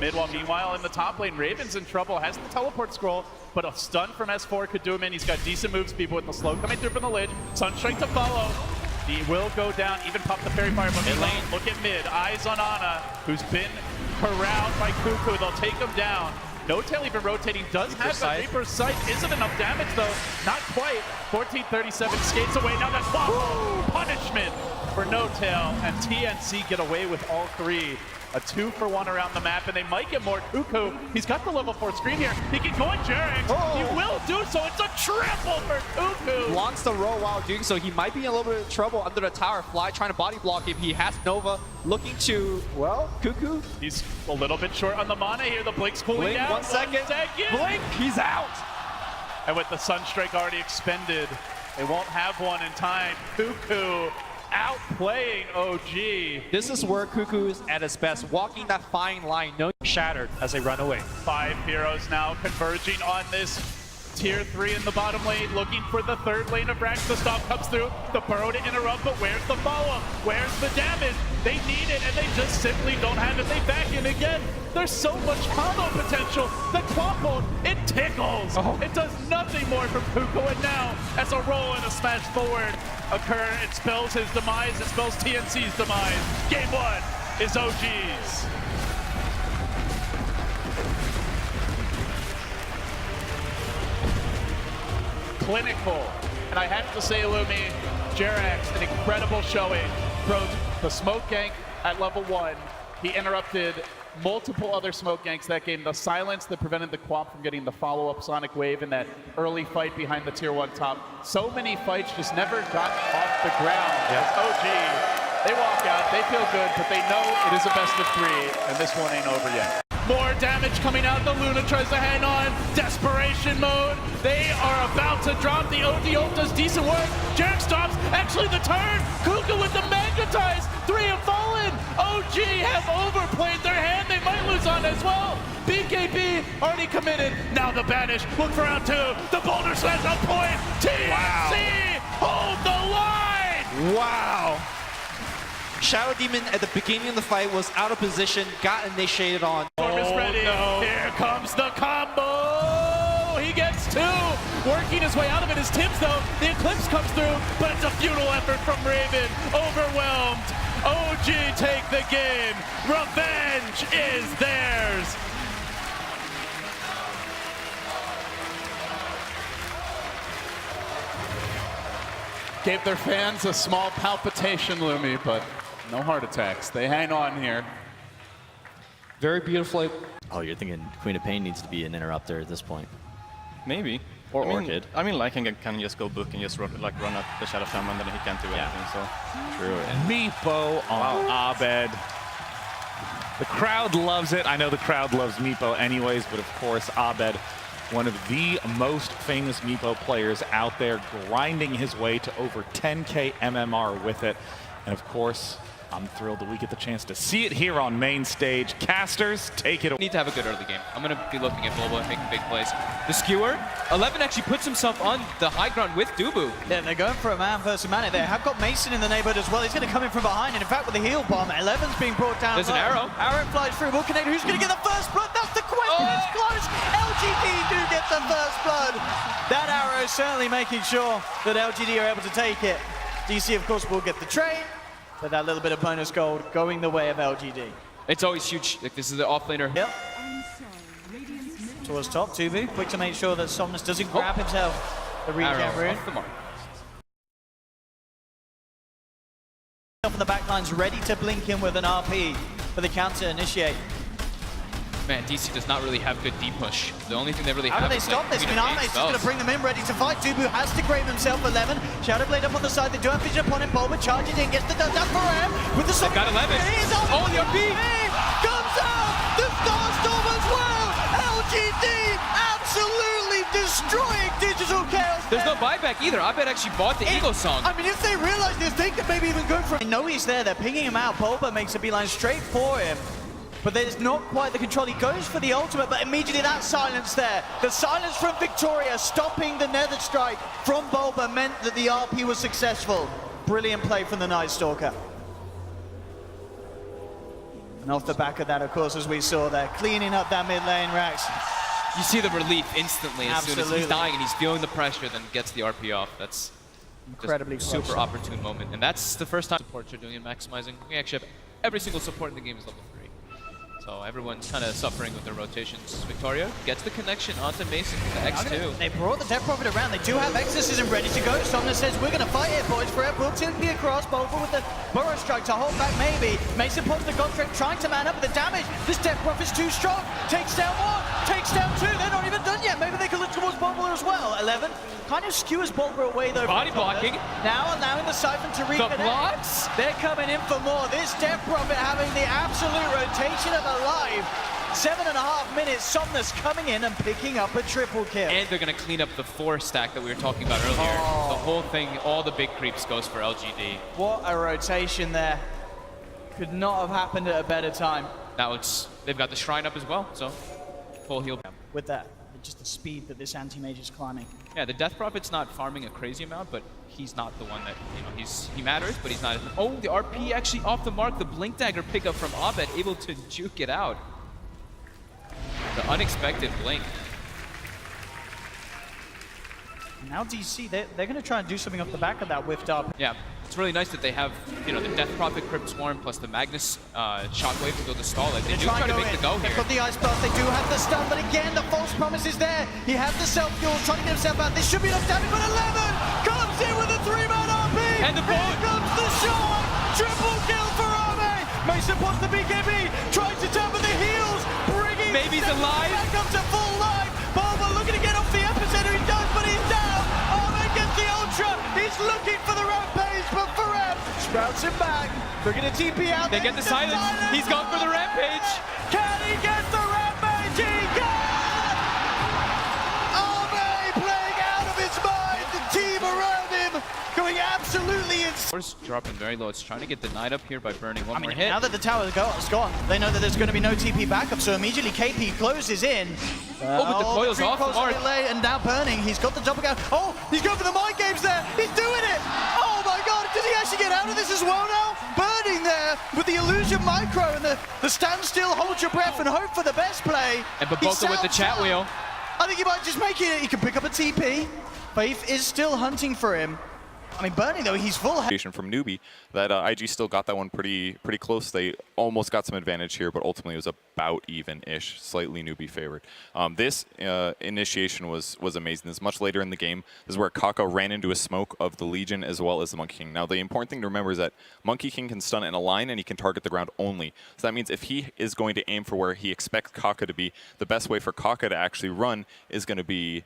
mid, while meanwhile in the top lane, Raven's in trouble, has the teleport scroll, but a stun from S4 could do him in. He's got decent moves, people with the slow coming through from the lid. Sunstrike to follow. He will go down, even pop the fairy fire, but mid lane, look at mid. Eyes on Ana, who's been corralled by Cuckoo. They'll take him down. No Tail even rotating, does have the Reaper's Sight. Isn't enough damage though, not quite. 1437 skates away, now that's punishment for No Tail, and TNC get away with all three. A 2-for-1 around the map, and they might get more. Cuckoo, he's got the level 4 screen here. He can go in Jarex. He will do so. It's a triple for Cuckoo. Wants to roll while doing so. He might be in a little bit of trouble under the tower. Fly trying to body block him. He has Nova looking to, well, Cuckoo. He's a little bit short on the mana here. The Blink's cooling Blink, down. 1 second. Blink, he's out. And with the Sunstrike already expended, they won't have one in time. Cuckoo outplaying OG. This is where Cuckoo is at his best, walking that fine line, no shattered as they run away. 5 heroes now converging on this tier 3 in the bottom lane, looking for the third lane of Rax. The stop comes through, the burrow to interrupt, but where's the follow-up? Where's the damage? They need it, and they just simply don't have it. They back in again. There's so much combo potential. The Quaffle, it tickles. It does nothing more from Cuckoo, and now, as a roll and a smash forward occur, it spells his demise, it spells TNC's demise. Game 1 is OG's. Clinical. And I have to say, Illumi, Jarex, an incredible showing. Broke the smoke gank at level 1. He interrupted multiple other smoke ganks that game. The silence that prevented the Quap from getting the follow-up Sonic Wave in that early fight behind the tier 1 top. So many fights just never got off the ground. As OG, they walk out, they feel good, but they know it is a best of 3, and this one ain't over yet. More damage coming out. The Luna tries to hang on. Desperation mode. They are about to drop. The OD ult does decent work. Jarex stops. Actually, the turn. Kuka with the magnetize. 3 have fallen. OG have overplayed their hand. They might lose on as well. BKB already committed. Now the banish. Look for round 2. The boulder slash on point. TNC hold the line. Wow. Shadow Demon at the beginning of the fight was out of position, got initiated on. Is ready. No. Here comes the combo. He gets 2. Working his way out of it is Tibbs though. The Eclipse comes through, but it's a futile effort from Raven. Overwhelmed. OG take the game. Revenge is theirs. Gave their fans a small palpitation, Lumi, but no heart attacks. They hang on here. Very beautifully. Oh, you're thinking Queen of Pain needs to be an interrupter at this point. Maybe. Or I mean, Orchid. I mean, Lycan can just go book and just run up the Shadow Shaman, and then he can't do anything, so. True. Meepo on Abed. The crowd loves it. I know the crowd loves Meepo anyways, but of course, Abed, one of the most famous Meepo players out there, grinding his way to over 10K MMR with it. And of course, I'm thrilled that we get the chance to see it here on main stage. Casters, take it away. Need to have a good early game. I'm going to be looking at Boba and making big plays. The skewer, 11 actually puts himself on the high ground with Dubu. Yeah, they're going for a man versus man. They have got Mason in the neighborhood as well. He's going to come in from behind, and in fact, with the heal bomb, 11's being brought down. There's an arrow. Arrow flies through. Will connect. Who's going to get the first blood? That's the question. It's close. LGD do get the first blood. That arrow is certainly making sure that LGD are able to take it. DC, of course, will get the trade. But that little bit of bonus gold going the way of LGD. It's always huge. Like, this is the offlaner. Yep. Towards top, Tubu. Quick to make sure that Somnus doesn't grab himself the regen rune. Off the mark. Up on the backline's ready to blink in with an RP for the counter initiate. Man, DC does not really have good deep push. The only thing they really How have do they is stop this? Queen of Pain Miname is just going to spells. bring them in, ready to fight. Dubu has to grave himself 11. Shadowblade up on the side. They do have vision upon him. Bulba charges in, gets the done down for him. With the They've got 11. Oh, the RP! Comes out! The Starstorm as well! LGD absolutely destroying Digital Chaos. There's no buyback either. I bet actually bought the Eagle Song. I mean, if they realize this, they could maybe even go for it. They know he's there. They're pinging him out. Bulba makes a beeline straight for him. But there's not quite the control. He goes for the ultimate, but immediately that silence there. The silence from Victoria stopping the Nether Strike from Bulba meant that the RP was successful. Brilliant play from the Night Stalker. And off the back of that, of course, as we saw there, cleaning up that mid lane, Rax. You see the relief instantly as soon as Absolutely. he's dying and he's feeling the pressure, then gets the RP off. That's Incredibly just close. super opportune moment. And that's the first time supports are doing and maximizing. We actually have every single support in the game is level 3. So everyone's kind of suffering with their rotations. Victoria gets the connection onto Mason with the X2. They brought the Death Prophet around. They do have exorcism ready to go. Somna says, we're going to fight it, boys. Forever will tilt me across. Bolver with the Burrow Strike to hold back, maybe. Mason pops the God Strike, trying to man up with the damage. This Death Prophet's too strong. Takes down 1, takes down 2. They're not even done yet. Maybe they can look towards Bolver as well. 11 kind of skewers Bolver away, though. Body blocking. Now allowing the Siphon to reconnect. The blocks. They're coming in for more. This Death Prophet having the absolute rotation of a life. 7.5 minutes, Somnus coming in and picking up a triple kill. And they're going to clean up the 4 stack that we were talking about earlier. The whole thing, all the big creeps goes for LGD. What a rotation there. Could not have happened at a better time. Now they've got the shrine up as well, so full heal. With that, just the speed that this anti-mage is climbing. Yeah, the Death Prophet's not farming a crazy amount, but he's not the one that, he matters, but he's not. Oh, the RP actually off the mark. The Blink Dagger pickup from Abed, able to juke it out. The unexpected blink. Now DC, they're going to try and do something off the back of that whiffed up. Yeah, it's really nice that they have, the Death Prophet Crypt Swarm plus the Magnus Shockwave to go to stall it. They do try to make the go here. They've got the Ice Blast, they do have the stun, but again, the false promise is there. He has the self-fuel, trying to get himself out. This should be enough damage, but 11 comes in with a 3-man RP! And the Here comes the shot! Triple kill for Arme! Mason pops the BKB, tries to turn with the heels, bringing Maybe he's alive. back up to full life. Bulba looking to get off the epicenter, he does, but he's down. Arme gets the ultra, he's looking for the rampage, but Farem sprouts him back. They're gonna TP out. They get the silence. He's gone for the rampage. Can he get the rampage? He can! Arme playing out of his mind. The team around him going absolutely insane. Force dropping very low. It's trying to get denied up here by burning one more hit. Now that the tower is gone, they know that there's going to be no TP backup, so immediately KP closes in. But the coil's creep off the coil's mark. a bit late, and now burning. He's got the double count. Oh, he's going for the mind games there. He's doing it. Oh my God, does he actually get out of this as well now? Burning there with the illusion micro and the standstill, hold your breath and hope for the best play. And Baboka with the chat wheel. I think he might just make it. He can pick up a TP. Faith is still hunting for him. I mean, Bernie, though, he's full. From Newbie, that IG still got that one pretty close. They almost got some advantage here, but ultimately it was about even-ish, slightly Newbie favored. This initiation was amazing. This is much later in the game. This is where Kaka ran into a smoke of the Legion as well as the Monkey King. Now, the important thing to remember is that Monkey King can stun in a line and he can target the ground only. So that means if he is going to aim for where he expects Kaka to be, the best way for Kaka to actually run is going to be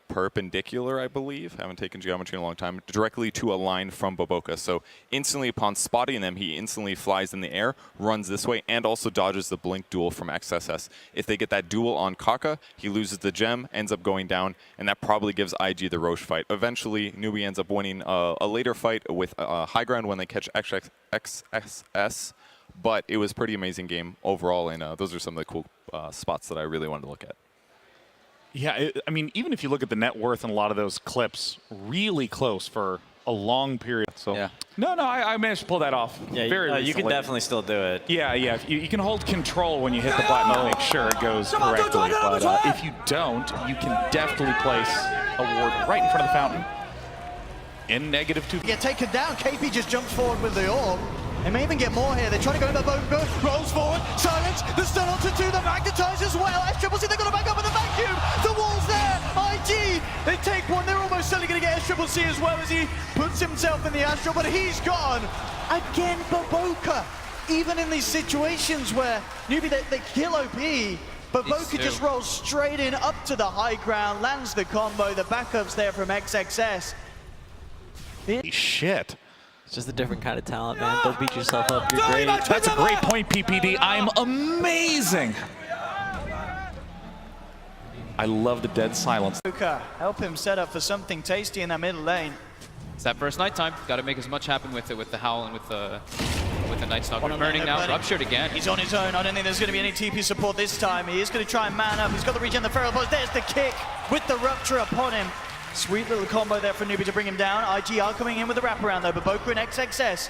perpendicular, I believe. Haven't taken geometry in a long time. Directly to a line from Baboka. So instantly upon spotting them, he instantly flies in the air, runs this way, and also dodges the blink duel from XSS. If they get that duel on Kaka, he loses the gem, ends up going down, and that probably gives IG the Roche fight. Eventually, Newbie ends up winning a later fight with high ground when they catch XSS. But it was a pretty amazing game overall, and those are some of the cool spots that I really wanted to look at. Yeah, I mean, even if you look at the net worth in a lot of those clips, really close for a long period. So Yeah. No, I managed to pull that off. Yeah, very you can recently. definitely still do it. Yeah. You can hold control when you hit the button to make sure it goes correctly. But if you don't, you can definitely place a ward right in front of the fountain. In -2. Get taken down. KP just jumps forward with the orb. They may even get more here. They're trying to go into the boat. Rolls forward. Silence. The stun onto 2. The magnetize as well. S-Triple-C, they're going to back up with the vacuum. The wall's there. IG. They take one. They're almost certainly going to get S-Triple-C as well as he puts himself in the Astral. But he's gone. Again, Baboka. Even in these situations where Newbie, they kill OP. Baboka just rolls straight in up to the high ground. Lands the combo. The backup's there from XXS. Shit. It's just a different kind of talent, man. Don't beat yourself up. You're great. That's a great point, PPD. I'm amazing. I love the dead silence. Baboka, help him set up for something tasty in that middle lane. It's that first nighttime. Got to make as much happen with it, with the Howl and with the Night Stalker. Burning now. Ruptured again. He's on his own. I don't think there's going to be any TP support this time. He is going to try and man up. He's got the regen, the Feral Pulse. There's the kick with the Rupture upon him. Sweet little combo there for Newbie to bring him down. IG are coming in with the wraparound though. Baboka and XXS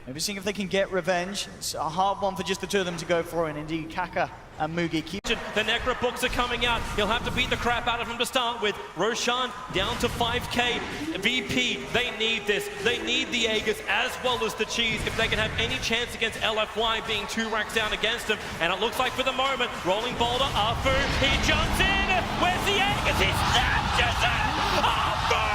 Maybe seeing if they can get revenge. It's a hard one for just the two of them to go for, and indeed Kaka and Mugi keep. The Necro books are coming out. He'll have to beat the crap out of him to start with. Roshan down to 5k. VP, they need this. They need the Aegis as well as the cheese if they can have any chance against LFY being 2 racks down against him. And it looks like for the moment, rolling boulder, Afu, he jumps in. Where's the Aegis? He snatches it! Afu!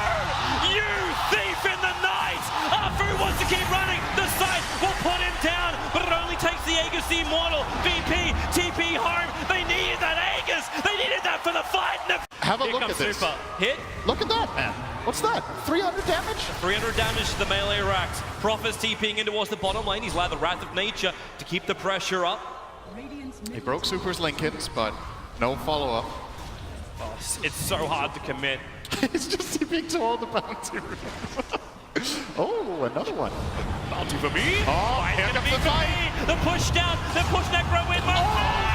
You thief in the night! Afu wants to keep running. The side will put him down, but it only takes the Aegis, the Immortal. VP, TP home. They needed that Aegis. They needed that for the fight. Have a Here look comes at this. Super. Hit. Look at that, man. What's that? 300 damage? 300 damage to the melee racks. Prophet's TPing in towards the bottom lane. He's allowed the Wrath of Nature to keep the pressure up. He broke Super's Lincolns, but no follow-up. Oh, it's so hard to commit. It's just TPing to all the bounty rooms. Oh, another one. Bounty for me. Oh, here comes the fight. The push down. The push Necro in. Oh,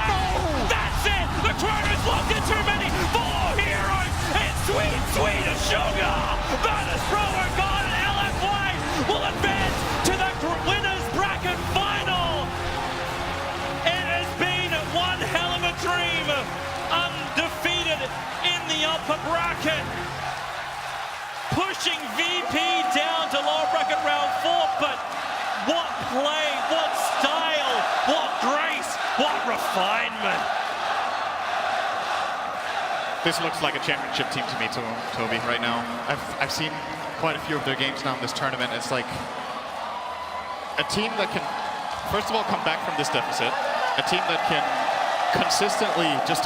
no. That's it. The Chrono's locked in too many. 4 heroes. And sweet, sweet as sugar. Bonus Promo God and LFY will advance to the winners bracket final. It has been one hell of a dream. Undefeated in the upper bracket. Pushing VP down to lower bracket round 4, but what play, what style, what grace, what refinement. This looks like a championship team to me, Toby, right now. I've seen quite a few of their games now in this tournament. It's like a team that can, first of all, come back from this deficit. A team that can consistently just